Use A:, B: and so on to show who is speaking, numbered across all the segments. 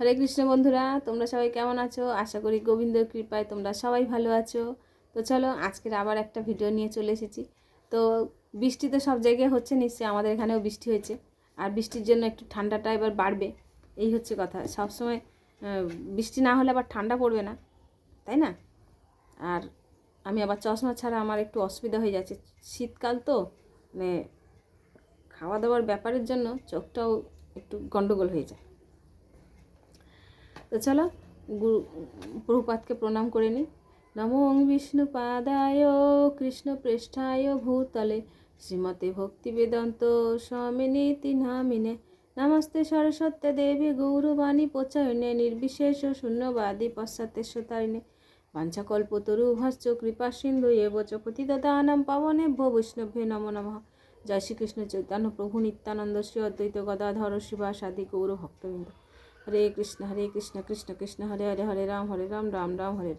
A: হরে কৃষ্ণ বন্ধুরা, তোমরা সবাই কেমন আছো? আশা করি গোবিন্দর কৃপায় তোমরা সবাই ভালো আছো। তো চলো আজকের আবার একটা ভিডিও নিয়ে চলে এসেছি। তো বৃষ্টি তো সব জায়গায় হচ্ছে, নিশ্চয়ই আমাদের এখানেও বৃষ্টি হয়েছে। আর বৃষ্টির জন্য একটু ঠান্ডাটা এবার বাড়বে, এই হচ্ছে কথা। সবসময় বৃষ্টি না হলে আবার ঠান্ডা পড়বে না, তাই না? আর আমি আবার চশমা ছাড়া আমার একটু অসুবিধা হয়ে যাচ্ছে, শীতকাল তো, মানে খাওয়া দাওয়ার ব্যাপারের জন্য চোখটাও একটু গন্ডগোল হয়ে যায়। তো চলো গুরু প্রভুপাদকে প্রণাম করে নিই। নমো বিষ্ণুপাদায় কৃষ্ণ পৃষ্ঠায় ভূতলে শ্রীমতে ভক্তি বেদান্ত স্বামিনীতি নামিনে নমস্তে সরস্বতী দেবী গৌরবাণী প্রচয়নে নির্বিশেষ শূন্যবাদী পশ্চাতেশ্বতারিণে বাঞ্ছাকল্পতরুভশ্চ কৃপা সিন্ধু এব চ পতিতদানাং পাবনেভ্যো বৈষ্ণভ্যে নমো নমঃ। জয় শ্রীকৃষ্ণ চৈতন্য প্রভু নিত্যানন্দ শ্রী অদ্বৈত গদাধর শিবাসাদি গৌর ভক্তবৃন্দ। হরে কৃষ্ণ কৃষ্ণ কৃষ্ণ হরে হরে হরে রাম রাম রাম হরে।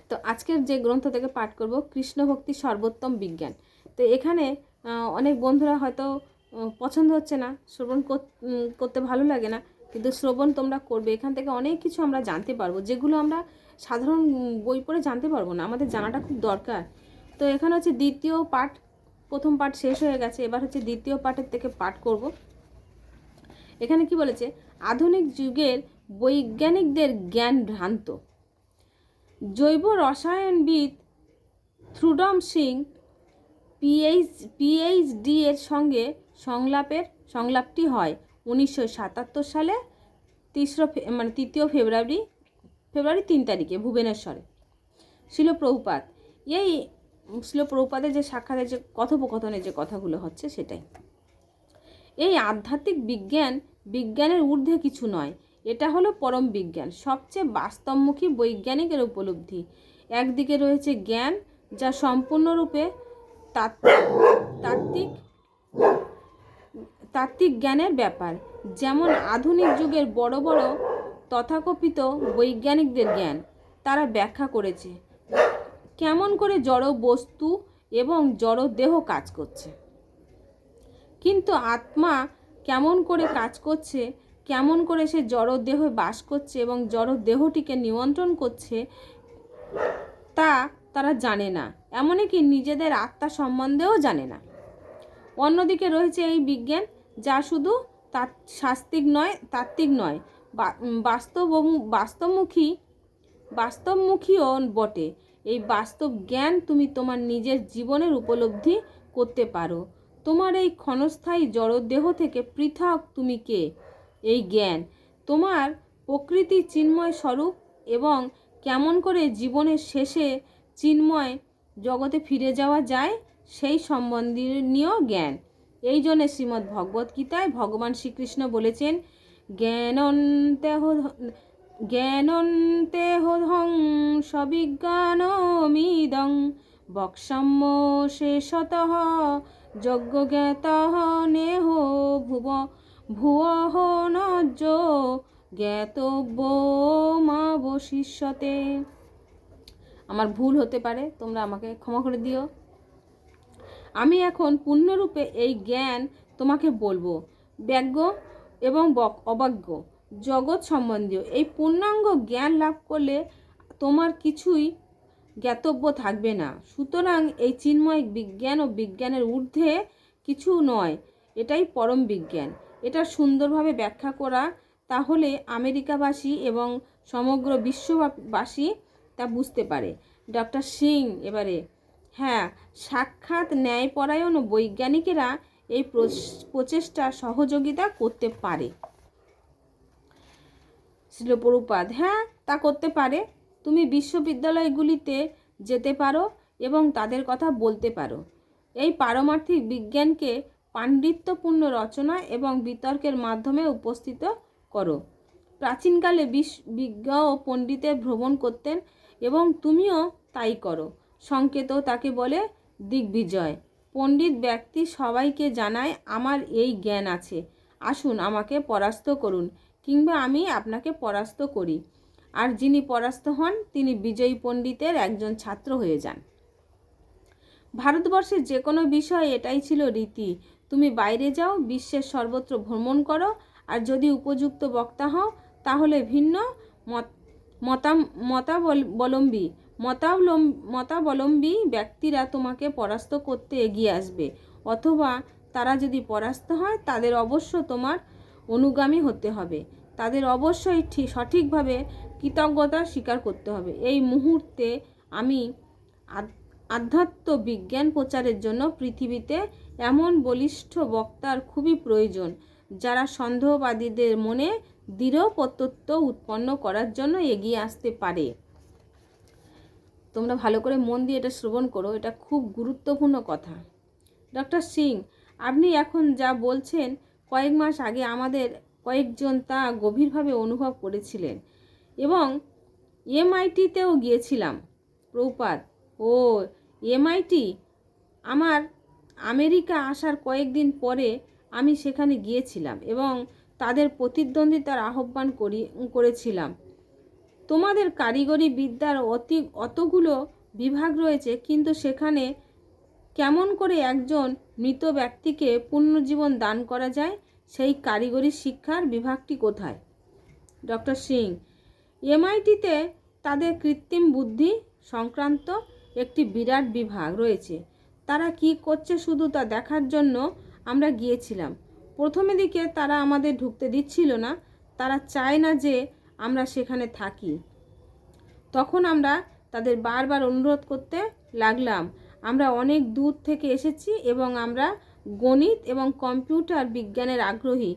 A: তো আজকের যে গ্রন্থ থেকে পাঠ করব কৃষ্ণ ভক্তি সর্বোত্তম বিজ্ঞান। তো এখানে অনেক বন্ধুরা হয়তো পছন্দ হচ্ছে না, শ্রবণ করতে ভালো লাগে না, কিন্তু শ্রবণ তোমরা করবে। এখান থেকে অনেক কিছু আমরা জানতে পারবো, যেগুলো আমরা সাধারণ বই পড়ে জানতে পারবো না, আমাদের জানাটা খুব দরকার। তো এখানে হচ্ছে দ্বিতীয় পাঠ, প্রথম পাঠ শেষ হয়ে গেছে, এবার হচ্ছে দ্বিতীয় পাঠের থেকে পাঠ করব। এখানে কি বলেছে? আধুনিক যুগের বৈজ্ঞানিকদের জ্ঞান ভ্রান্ত। জৈব রসায়নবিদ থ্রুডম সিং পিএইচডি এর সঙ্গে সংলাপটি হয় 1977 সালে 3 ফেব্রুয়ারি 3 তারিখে ভুবনেশ্বরে। শিল প্রভুপাদের যে সাক্ষাতের যে কথোপকথনের যে কথাগুলো হচ্ছে সেটাই। এই আধ্যাত্মিক বিজ্ঞানের ঊর্ধ্বে কিছু নয়, এটা হলো পরম বিজ্ঞান, সবচেয়ে বাস্তবমুখী বৈজ্ঞানিকের উপলব্ধি। একদিকে রয়েছে জ্ঞান, যা সম্পূর্ণরূপে তাত্ত্বিক জ্ঞানের ব্যাপার, যেমন আধুনিক যুগের বড় বড় তথাকথিত বৈজ্ঞানিকদের জ্ঞান। তারা ব্যাখ্যা করেছে কেমন করে জড় বস্তু এবং জড় দেহ কাজ করছে, কিন্তু আত্মা কেমন করে কাজ করছে, কেমন করে সে জড় দেহে বাস করছে এবং জড় দেহটিকে নিয়ন্ত্রণ করছে, তা তারা জানে না। এমনকি নিজেদের আত্মা সম্বন্ধেও জানে না। অন্যদিকে রয়েছে এই বিজ্ঞান, যা শুধু তাত্ত্বিক নয়, বাস্তবমুখীও বটে। এই বাস্তব জ্ঞান তুমি তোমার নিজের জীবনের উপলব্ধি করতে পারো। তোমার এই ক্ষণস্থায়ী জড়দেহ থেকে পৃথক তুমি কে? এই জ্ঞান তোমার প্রকৃতি চিন্ময় স্বরূপ এবং কেমন করে জীবনের শেষে চিন্ময় জগতে ফিরে যাওয়া যায় সেই সম্বন্ধীয় জ্ঞান। এই জন্য শ্রীমদ্ ভগবত গীতায় ভগবান শ্রীকৃষ্ণ বলেছেন, জ্ঞানন্তেহং সবিজ্ঞানমিদং বক্সাম্য শেষতঃ যজ্ঞজ্ঞাতঃ নেহ ভুবঃ নজ্য জ্ঞাতব্যমাবশিষ্যতে। আমার ভুল হতে পারে, তোমরা আমাকে ক্ষমা করে দিও। আমি এখন পূর্ণরূপে এই জ্ঞান তোমাকে বলবো। ব্যজ্ঞ এবং অবাজ্ঞ জগৎ সম্বন্ধীয় এই পূর্ণাঙ্গ জ্ঞান লাভ করলে তোমার কিছুই জ্ঞাতব্য থাকবে না। সুতরাং এই চিন্ময় বিজ্ঞান ও বিজ্ঞানের ঊর্ধ্বে কিছু নয়, এটাই পরম বিজ্ঞান। এটা সুন্দরভাবে ব্যাখ্যা করা, তাহলে আমেরিকাবাসী এবং সমগ্র বিশ্ববাসী তা বুঝতে পারে। ডক্টর সিং এবারে, হ্যাঁ, সাক্ষাৎ ন্যায়পরায়ণ বৈজ্ঞানিকেরা এই প্রচেষ্টা সহযোগিতা করতে পারে। শিল প্রভুপাদ, হ্যাঁ, তা করতে পারে। তুমি বিশ্ববিদ্যালয়গুলিতে যেতে পারো এবং তাদের কথা বলতে পারো। এই পারমার্থিক বিজ্ঞানকে পাণ্ডিত্যপূর্ণ রচনা এবং বিতর্কের মাধ্যমে উপস্থিত করো। প্রাচীনকালে বিজ্ঞ ও পণ্ডিতের ভ্রমণ করতেন এবং তুমিও তাই করো। সংকেত তাকে বলে দিগ্বিজয়। পণ্ডিত ব্যক্তি সবাইকে জানায়, আমার এই জ্ঞান আছে, আসুন আমাকে পরাস্ত করুন, কিংবা আমি আপনাকে পরাস্ত করি। আর যিনি পরাস্ত হন তিনি বিজয়ী পণ্ডিতের একজন ছাত্র হয়ে যান। ভারতবর্ষের যে কোনো বিষয়ে এটাই ছিল রীতি। তুমি বাইরে যাও, বিশ্বের সর্বত্র ভ্রমণ করো, আর যদি উপযুক্ত বক্তা হও তাহলে ভিন্ন মতাবলম্বী ব্যক্তিরা তোমাকে পরাস্ত করতে এগিয়ে আসবে, অথবা তারা যদি পরাস্ত হয় তাদের অবশ্য তোমার অনুগামী হতে হবে। তাদের অবশ্যই সঠিকভাবে কৃতজ্ঞতা স্বীকার করতে হবে। এই মুহূর্তে আমি আধ্যাত্ম বিজ্ঞান প্রচারের জন্য পৃথিবীতে এমন বলিষ্ঠ বক্তার খুবই প্রয়োজন, যারা সন্দেহবাদীদের মনে দৃঢ় প্রত্যয় উৎপন্ন করার জন্য এগিয়ে আসতে পারে। তোমরা ভালো করে মন দিয়ে এটা শ্রবণ করো, এটা খুব গুরুত্বপূর্ণ কথা। ডক্টর সিং, আপনি এখন যা বলছেন কয়েক মাস আগে আমাদের কয়েকজন তা গভীরভাবে অনুভব করেছিলেন এবং এমআইটিতেও গিয়েছিলাম। প্রভুপাদ, ও এমআইটি, আমার আমেরিকা আসার কয়েকদিন পরে আমি সেখানে গিয়েছিলাম এবং তাদের প্রতিদ্বন্দ্বিতার আহ্বান করেছিলাম। তোমাদের কারিগরি বিদ্যার অতগুলো বিভাগ রয়েছে, কিন্তু সেখানে কেমন করে একজন মৃত ব্যক্তিকে পুনর্জীবন দান করা যায়, সেই কারিগরি শিক্ষার বিভাগটি কোথায়? ডক্টর সিং, এমআইটিতে তাদের কৃত্রিম বুদ্ধি সংক্রান্ত একটি বিরাট বিভাগ রয়েছে। তারা কি করছে শুধু তা দেখার জন্য আমরা গিয়েছিলাম। প্রথমে দিকে তারা আমাদের ঢুকতে দিচ্ছিল না, তারা চায় না যে আমরা সেখানে থাকি। তখন আমরা তাদের বারবার অনুরোধ করতে লাগলাম, আমরা অনেক দূর থেকে এসেছি এবং আমরা গণিত এবং কম্পিউটার বিজ্ঞানের আগ্রহী।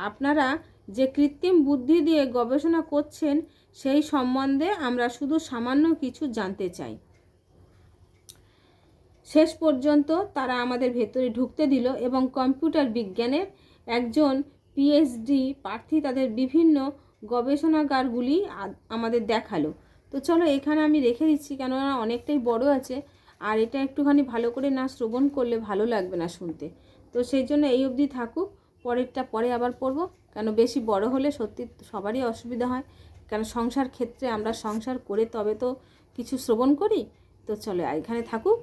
A: আপনারা যে কৃত্রিম বুদ্ধি দিয়ে গবেষণা করছেন সেই সম্বন্ধে আমরা শুধু সামান্য কিছু জানতে চাই। শেষ পর্যন্ত তারা আমাদের ভেতরে ঢুকতে দিল এবং কম্পিউটার বিজ্ঞানের একজন পিএইচডি প্রার্থী তাদের বিভিন্ন গবেষণাগারগুলি আমাদের দেখালো। তো চলো এখানে আমি রেখে দিচ্ছি, কেননা অনেকটাই বড় আছে আর এটা একটুখানি ভালো করে না শ্রবণ করলে ভালো লাগবে না শুনতে। তো সেই জন্য এই অবধি থাকুক, পরেরটা পরে আবার পড়ব, কেন বেশি বড় হলে সত্যি সবারই অসুবিধা হয়, কেন সংসার ক্ষেত্রে আমরা সংসার করে তবে তো কিছু শ্রবণ করি। তো চলো এখানে থাকুক,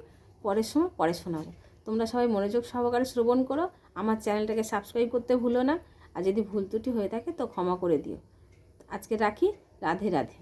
A: পরের সময় পরে শোনাবো। তোমরা সবাই মনোযোগ সহকারে শ্রবণ করো, আমার চ্যানেলটাকে সাবস্ক্রাইব করতে ভুলো না, আর যদি ভুল ত্রুটি হয়ে থাকে তো ক্ষমা করে দিও। আজকে রাখি, রাধে রাধে।